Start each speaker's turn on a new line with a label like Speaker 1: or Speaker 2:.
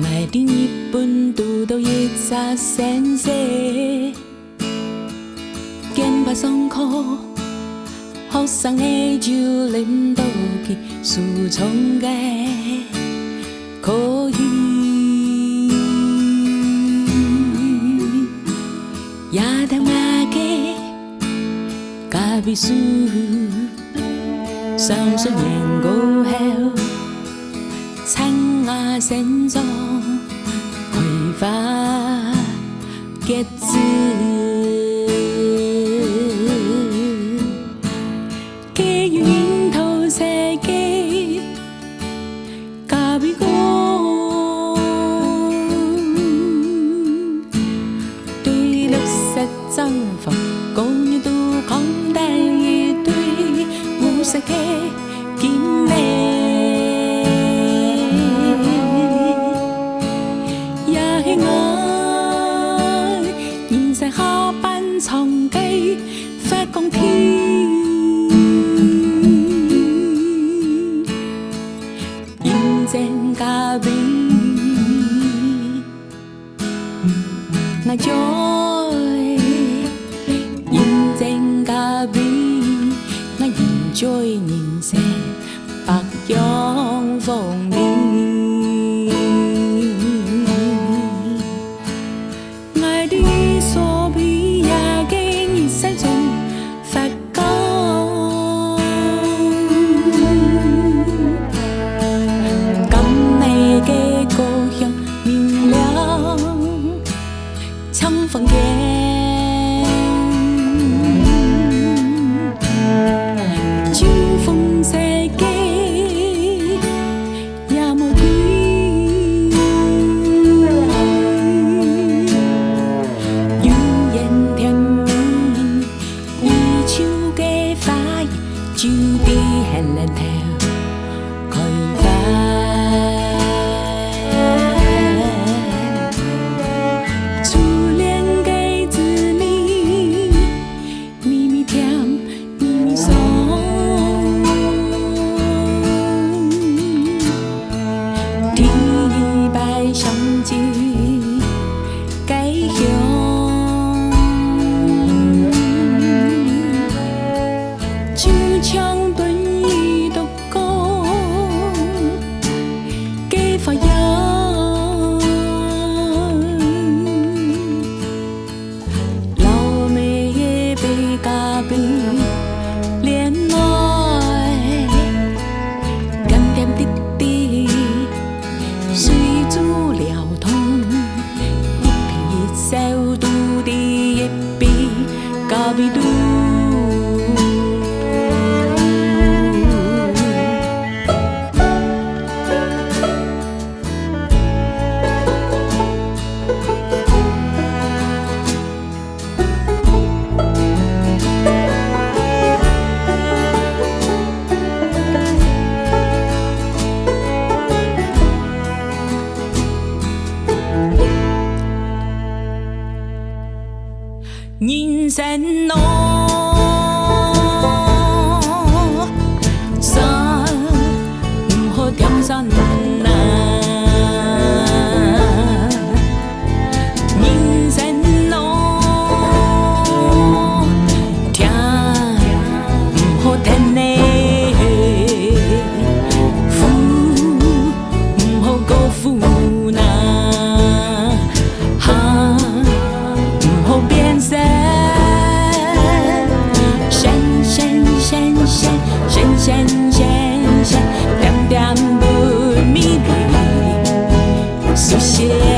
Speaker 1: 爱的日本拄到一扎先生，肩膀上课，学生的就领导去输冲个可以，也当那个咖啡树30年过后，产牙生长开花结籽，给予樱桃世界咖啡果，对绿色绽放，高热度空荡一堆无色的金梅。下班长街发光天，认真咖啡，我 joy， 认真咖啡，我 enjoy 人生百样风味。索比亚的日晒中发光，甘美的故乡明亮，长风间，秋风世界也无归。就比很难头开花，初恋的滋味，咪咪甜，咪咪爽，第一摆相机解向。枪盾一斗高，给发扬。老妹的杯咖啡，恋爱点点滴滴，水煮了通，一皮小肚的一杯咖啡肚。人生路，山唔好点山呐。人生路，听唔好听呢，富唔好过富呐。变身，点点不迷离，书写。